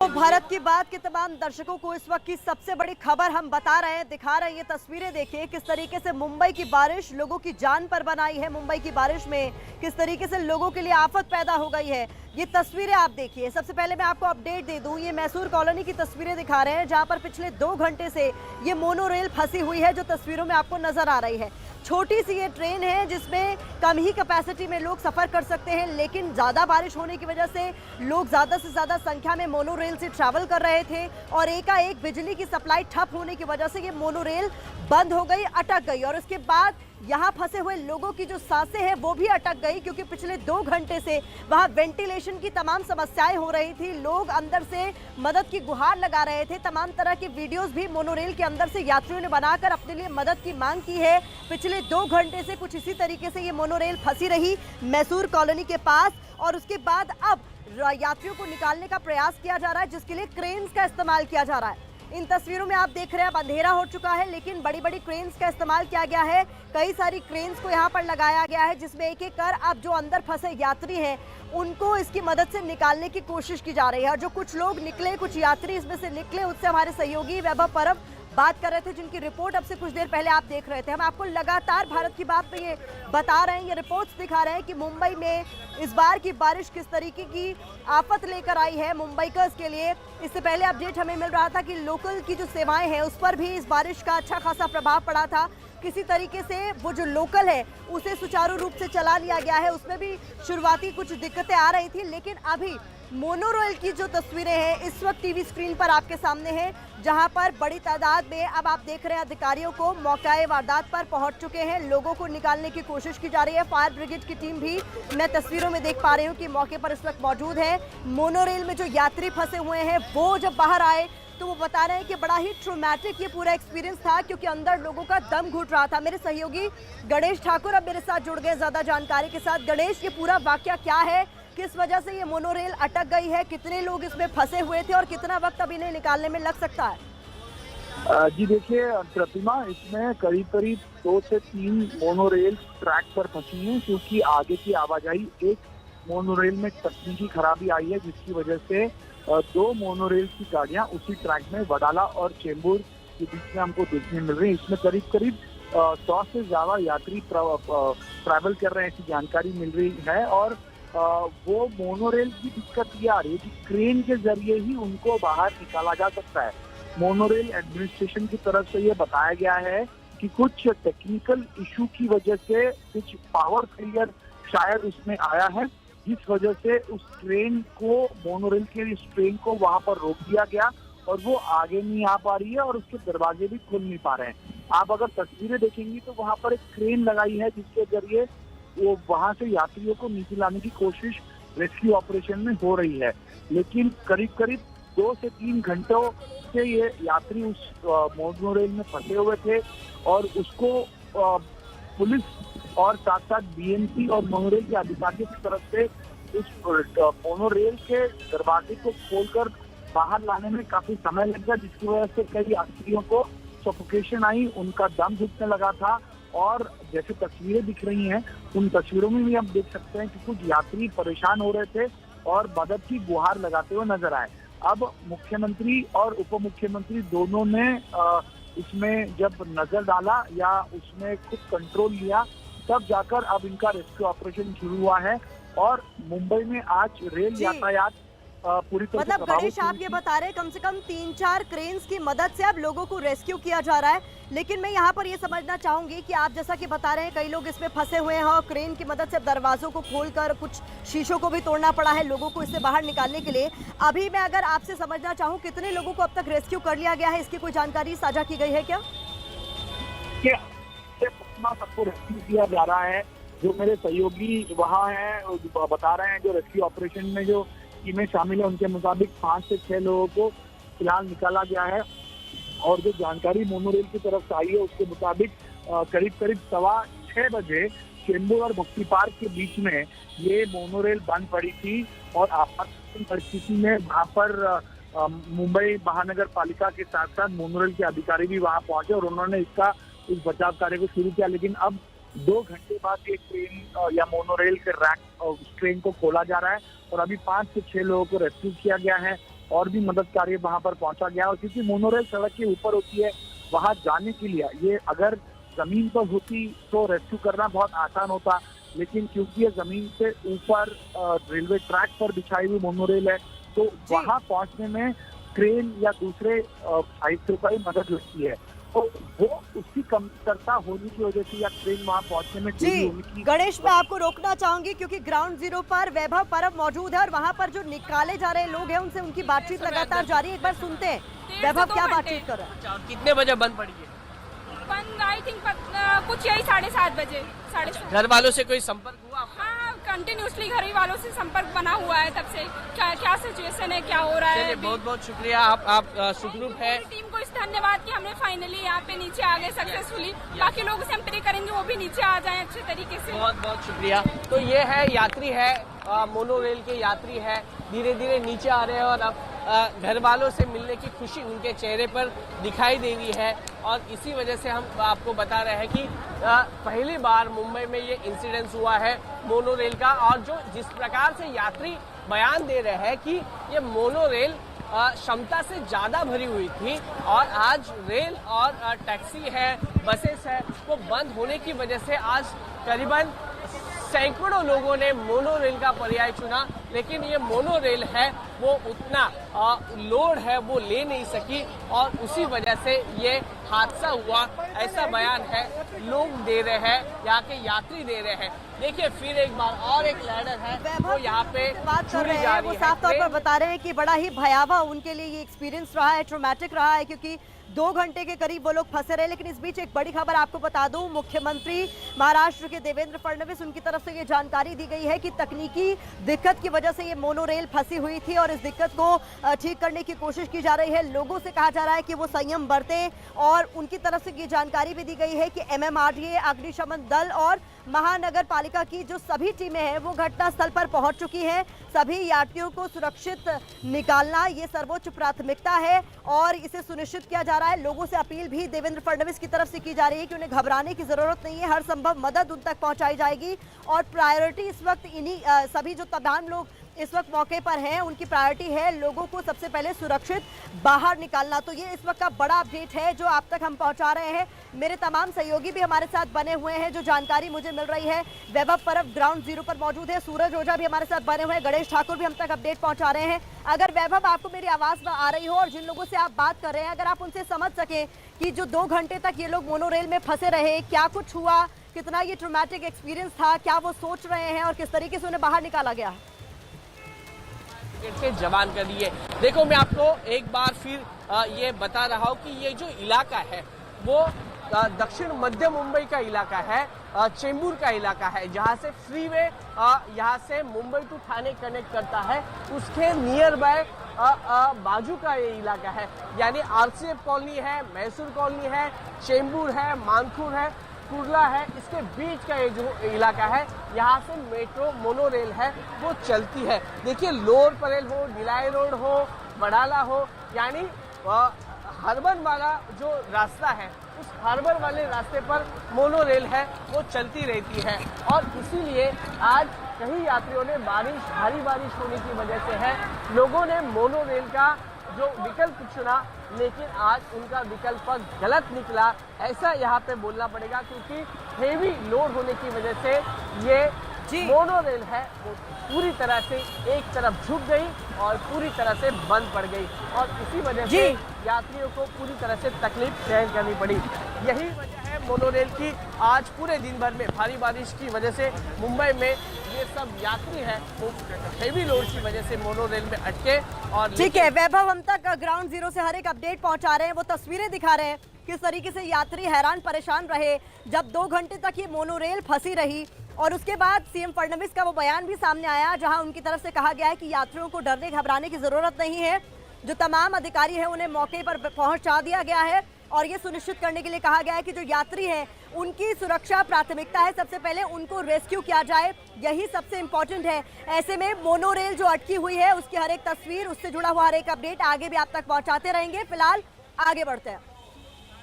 तो भारत की बात के तमाम दर्शकों को इस वक्त की सबसे बड़ी खबर हम बता रहे हैं, दिखा रहे हैं। ये तस्वीरें देखिए किस तरीके से मुंबई की बारिश लोगों की जान पर बनाई है। मुंबई की बारिश में किस तरीके से लोगों के लिए आफत पैदा हो गई है, ये तस्वीरें आप देखिए। सबसे पहले मैं आपको अपडेट दे दूं, ये मैसूर कॉलोनी की तस्वीरें दिखा रहे हैं, जहां पर पिछले 2 घंटे से ये मोनो रेल फंसी हुई है, जो तस्वीरों में आपको नजर आ रही है। छोटी सी ये ट्रेन है जिसमें कम ही कैपेसिटी में लोग सफर कर सकते हैं, लेकिन ज्यादा बारिश होने की वजह से लोग ज्यादा से ज्यादा संख्या में मोनो रेल से ट्रैवल कर रहे थे और एकाएक बिजली की सप्लाई ठप होने की वजह से ये मोनो रेल बंद हो गई, अटक गई। और उसके बाद यहाँ फंसे हुए लोगों की जो सांसें हैं वो भी अटक गई, क्योंकि पिछले 2 घंटे से वहाँ वेंटिलेशन की तमाम समस्याएं हो रही थी। लोग अंदर से मदद की गुहार लगा रहे थे। तमाम तरह की वीडियोस भी मोनोरेल के अंदर से यात्रियों ने बनाकर अपने लिए मदद की मांग की है। पिछले 2 घंटे से कुछ इसी तरीके से ये मोनोरेल फंसी रही मैसूर कॉलोनी के पास, और उसके बाद अब यात्रियों को निकालने का प्रयास किया जा रहा है, जिसके लिए क्रेन्स का इस्तेमाल किया जा रहा है। इन तस्वीरों में आप देख रहे हैं, अब अंधेरा हो चुका है, लेकिन बड़ी बड़ी क्रेन्स का इस्तेमाल किया गया है। कई सारी क्रेन्स को यहाँ पर लगाया गया है, जिसमें एक एक कर अब जो अंदर फंसे यात्री हैं उनको इसकी मदद से निकालने की कोशिश की जा रही है। और जो कुछ लोग निकले, कुछ यात्री इसमें से निकले, उससे हमारे सहयोगी वैभव परब बात कर रहे थे, जिनकी रिपोर्ट अब से कुछ देर पहले आप देख रहे थे। हम आपको लगातार भारत की बात पे ये बता रहे हैं, ये रिपोर्ट्स दिखा रहे हैं कि मुंबई में इस बार की बारिश किस तरीके की आफत लेकर आई है मुंबईकर्स के लिए। इससे पहले अपडेट हमें मिल रहा था कि लोकल की जो सेवाएं हैं उस पर भी इस बारिश का अच्छा खासा प्रभाव पड़ा था। किसी तरीके से वो जो लोकल है उसे सुचारू रूप से चला लिया गया है। उसमें भी शुरुआती कुछ दिक्कतें आ रही थी, लेकिन अभी मोनोरेल की जो तस्वीरें हैं इस वक्त टीवी स्क्रीन पर आपके सामने हैं, जहां पर बड़ी तादाद में अब आप देख रहे हैं अधिकारियों को मौके वारदात पर पहुंच चुके हैं। लोगों को निकालने की कोशिश की जा रही है। फायर ब्रिगेड की टीम भी मैं तस्वीरों में देख पा रही हूं कि मौके पर इस वक्त मौजूद है। मोनोरेल में जो यात्री फंसे हुए हैं वो जब बाहर आए तो वो बता रहे हैं कि बड़ा ही ट्रॉमेटिक ये पूरा एक्सपीरियंस था, क्योंकि अंदर लोगों का दम घुट रहा था। मेरे सहयोगी गणेश ठाकुर अब मेरे साथ जुड़ गए ज्यादा जानकारी के साथ। गणेश, ये पूरा वाकया क्या है, किस वजह से ये मोनोरेल अटक गई है, कितने लोग इसमें फंसे हुए थे और कितना वक्त अब इन्हें निकालने में लग सकता है? जी देखिए प्रतिमा, इसमें करीब करीब 2 से 3 मोनोरेल ट्रैक पर फंसी हैं, क्योंकि आगे की आवाजाही, एक मोनोरेल में तकनीकी खराबी आई है जिसकी वजह से 2 मोनोरेल की गाड़ियां उसी ट्रैक में वडाला और चेंबूर के बीच में हमको देखने मिल रही है। इसमें करीब करीब 100 से ज्यादा यात्री ट्रैवल कर रहे हैं, ऐसी जानकारी मिल रही है। और वो मोनोरेल की दिक्कत ये आ रही है कि क्रेन के जरिए ही उनको बाहर निकाला जा सकता है। मोनोरेल एडमिनिस्ट्रेशन की तरफ से ये बताया गया है कि कुछ टेक्निकल इशू की वजह से कुछ पावर फेलियर शायद उसमें आया है, जिस वजह से उस ट्रेन को, मोनोरेल के इस ट्रेन को वहां पर रोक दिया गया और वो आगे नहीं आ पा रही है और उसके दरवाजे भी खुल नहीं पा रहे हैं। आप अगर तस्वीरें देखेंगी तो वहां पर एक क्रेन लगाई है जिसके जरिए वो वहां से यात्रियों को नीचे लाने की कोशिश रेस्क्यू ऑपरेशन में हो रही है। लेकिन करीब करीब 2 से 3 घंटों से ये यात्री उस मोनोरेल में फंसे हुए थे और उसको पुलिस और साथ साथ बीएमसी और मोनोरेल के अधिकारियों की तरफ से उस मोनोरेल के दरवाजे को खोलकर बाहर लाने में काफी समय लग गया, जिसकी वजह से कई यात्रियों को सफोकेशन आई, उनका दम घुटने लगा था। और जैसे तस्वीरें दिख रही हैं, उन तस्वीरों में भी हम देख सकते हैं कि कुछ यात्री परेशान हो रहे थे और मदद की गुहार लगाते हुए नजर आए। अब मुख्यमंत्री और उप मुख्यमंत्री दोनों ने इसमें जब नजर डाला या उसमें खुद कंट्रोल लिया, तब जाकर अब इनका रेस्क्यू ऑपरेशन शुरू हुआ है। और मुंबई में आज रेल यातायात पूरी तरह से मतलब गणेश, आप ये बता रहे हैं कम से कम 3-4 क्रेन्स की मदद से अब लोगों को रेस्क्यू किया जा रहा है। लेकिन मैं यहाँ पर ये समझना चाहूंगी कि आप जैसा कि बता रहे हैं कई लोग इसमें फंसे हुए हैं और क्रेन की मदद से दरवाजों को खोलकर कुछ शीशों को भी तोड़ना पड़ा है लोगों को इससे बाहर निकालने के लिए। अभी मैं अगर आपसे समझना चाहूँ, कितने लोगों को अब तक रेस्क्यू कर लिया गया है, इसकी कोई जानकारी साझा की गई है क्या? सबको रेस्क्यू किया जा रहा है। जो मेरे सहयोगी वहाँ हैं बता रहे हैं, जो रेस्क्यू ऑपरेशन में जो टीमें शामिल है उनके मुताबिक 5 से 6 लोगों को फिलहाल निकाला गया है। और जो जानकारी मोनोरेल की तरफ से आई है उसके मुताबिक करीब करीब 6:15 बजे चेंबूर और भक्ति पार्क के बीच में ये मोनोरेल बंद पड़ी थी और आपातकालीन परिस्थिति में वहाँ पर मुंबई महानगर पालिका के साथ साथ मोनोरेल के अधिकारी भी वहाँ पहुंचे और उन्होंने इस बचाव कार्य को शुरू किया। लेकिन अब 2 घंटे बाद ये ट्रेन या मोनोरेल के रैक ट्रेन को खोला जा रहा है और अभी 5 से 6 लोगों को रेस्क्यू किया गया है। और भी मदद कार्य वहां पर पहुंचा गया। और क्योंकि मोनोरेल सड़क के ऊपर होती है, वहां जाने के लिए ये अगर जमीन पर होती तो रेस्क्यू करना बहुत आसान होता, लेकिन क्योंकि ये जमीन से ऊपर रेलवे ट्रैक पर बिछाई हुई मोनोरेल है, तो वहां पहुंचने में क्रेन या दूसरे साहित्यों का ही मदद लगती है। तो वो उसकी कमतरता होने की वजह से या ट्रेन वहां पहुंचने में देरी होने की। गणेश, मैं आपको रोकना चाहूंगी क्योंकि ग्राउंड जीरो पर वैभव परब मौजूद है और वहां पर जो निकाले जा रहे लोग हैं उनसे उनकी बातचीत लगातार जारी है। एक बार सुनते हैं वैभव क्या बातचीत कर रहे हैं। कितने बजे बंद पड़ी है? बंद आई थिंक कुछ यही 7:30 बजे, 7:30। घर वालों से कोई संपर्क हुआ? हाँ, कंटिन्यूसली घर वालों से संपर्क बना हुआ है तब से। क्या सिचुएशन है, क्या हो रहा है। बहुत बहुत शुक्रिया, आप सुखरूप है। टीम को इस धन्यवाद कि हमने फाइनली यहाँ पे नीचे आ गए सक्सेसफुली। बाकी लोगों से हम प्रे करेंगे वो भी नीचे आ जाएं अच्छे तरीके से। बहुत बहुत शुक्रिया। तो ये है यात्री है, मोनोरेल के यात्री है, धीरे धीरे नीचे आ रहे हैं और अब घर वालों से मिलने की खुशी उनके चेहरे पर दिखाई दे रही है। और इसी वजह से हम आपको बता रहे हैं कि पहली बार मुंबई में ये इंसिडेंस हुआ है मोनोरेल का। और जो जिस प्रकार से यात्री बयान दे रहे हैं कि ये मोनोरेल क्षमता से ज़्यादा भरी हुई थी और आज रेल और टैक्सी है, बसेस है, वो बंद होने की वजह से आज करीबन सैकड़ों लोगों ने मोनोरेल का पर्याय चुना, लेकिन ये मोनोरेल है वो उतना लोड है वो ले नहीं सकी और उसी वजह से ये हादसा हुआ, ऐसा बयान है लोग दे रहे हैं, यहाँ के यात्री दे रहे हैं। देखिए फिर एक बार और एक लैडर है वो यहाँ पे बात कर रहे हैं, वो साफ तौर पर बता रहे हैं कि बड़ा ही भयावह उनके लिए ये एक्सपीरियंस रहा है, ट्रॉमेटिक रहा है, क्योंकि 2 घंटे के करीब वो लोग फंसे रहे। लेकिन इस बीच एक बड़ी खबर आपको बता दूं, मुख्यमंत्री महाराष्ट्र के देवेंद्र फडणवीस, उनकी तरफ से ये जानकारी दी गई है कि तकनीकी दिक्कत की वजह से ये मोनोरेल फंसी हुई थी और इस दिक्कत को ठीक करने की कोशिश की जा रही है। लोगों से कहा जा रहा है कि वो संयम बरतें और उनकी तरफ से ये जानकारी भी दी गई है कि MMRDA, अग्निशमन दल और महानगर पालिका की जो सभी टीमें हैं वो घटनास्थल पर पहुंच चुकी हैं। सभी यात्रियों को सुरक्षित निकालना ये सर्वोच्च प्राथमिकता है और इसे सुनिश्चित किया जा रहा है। लोगों से अपील भी देवेंद्र फडणवीस की तरफ से की जा रही है कि उन्हें घबराने की जरूरत नहीं है, हर संभव मदद उन तक पहुंचाई जाएगी और प्रायोरिटी इस वक्त इन्हीं सभी जो तमाम लोग इस वक्त मौके पर हैं उनकी प्रायोरिटी है लोगों को सबसे पहले सुरक्षित बाहर निकालना। तो ये इस वक्त का बड़ा अपडेट है जो आप तक हम पहुंचा रहे हैं। मेरे तमाम सहयोगी भी हमारे साथ बने हुए हैं, जो जानकारी मुझे मिल रही है वैभव परब ग्राउंड जीरो पर मौजूद है, सूरज ओझा भी हमारे साथ बने हुए हैं, गणेश ठाकुर भी हम तक अपडेट पहुंचा रहे हैं। अगर वैभव आपको मेरी आवाज आ रही हो और जिन लोगों से आप बात कर रहे हैं, अगर आप उनसे समझ सके कि जो 2 घंटे तक ये लोग मोनोरेल में फंसे रहे, क्या कुछ हुआ, कितना ये ट्रॉमेटिक एक्सपीरियंस था, क्या वो सोच रहे हैं और किस तरीके से उन्हें बाहर निकाला गया। के जवान कर दिए। देखो मैं आपको एक बार फिर ये बता रहा हूँ कि ये जो इलाका है वो दक्षिण मध्य मुंबई का इलाका है, चेंबूर का इलाका है, जहाँ से फ्रीवे यहाँ से मुंबई टू ठाणे कनेक्ट करता है, उसके नियर बाय बाजू का ये इलाका है। यानी RCF कॉलोनी है, मैसूर कॉलोनी है, चेंबूर है, मानखुर है, कुर्ला है, इसके बीच का ये जो इलाका है यहाँ से मेट्रो मोनोरेल है वो चलती है। देखिए लोअर परेल हो, भिलाई रोड हो, वडाला हो, यानी हार्बर वाला जो रास्ता है उस हार्बर वाले रास्ते पर मोनोरेल है वो चलती रहती है। और इसीलिए आज कई यात्रियों ने भारी बारिश होने की वजह से है लोगों ने मोनोरेल का जो विकल्प चुना, लेकिन आज उनका विकल्प गलत निकला, ऐसा यहाँ पे बोलना पड़ेगा, क्योंकि हेवी लोड होने की वजह से ये मोनोरेल है वो पूरी तरह से एक तरफ झुक गई और पूरी तरह से बंद पड़ गई और इसी वजह से यात्रियों को पूरी तरह से तकलीफ सहन करनी पड़ी। यही वजह है मोनोरेल की आज पूरे दिन भर में भारी बारिश की वजह से मुंबई में ये सब यात्री हैं वो हेवी लोड की वजह से मोनोरेल में अटके। और ठीक है वैभव, हम तक ग्राउंड जीरो से हर एक अपडेट पहुंचा रहे हैं, वो तस्वीरें दिखा रहे हैं किस तरीके से यात्री हैरान परेशान रहे जब 2 घंटे तक ये मोनोरेल फंसी रही। और उसके बाद सीएम फडणवीस का वो बयान भी सामने आया जहां उनकी तरफ से कहा गया है कि यात्रियों को डरने घबराने की जरूरत नहीं है, जो तमाम अधिकारी हैं उन्हें मौके पर पहुंचा दिया गया है और ये सुनिश्चित करने के लिए कहा गया है कि जो यात्री हैं उनकी सुरक्षा प्राथमिकता है, सबसे पहले उनको रेस्क्यू किया जाए, यही सबसे इम्पोर्टेंट है। ऐसे में मोनोरेल जो अटकी हुई है उसकी हर एक तस्वीर, उससे जुड़ा हुआ हर एक अपडेट आगे भी आप तक पहुंचाते रहेंगे। फिलहाल आगे बढ़ते हैं।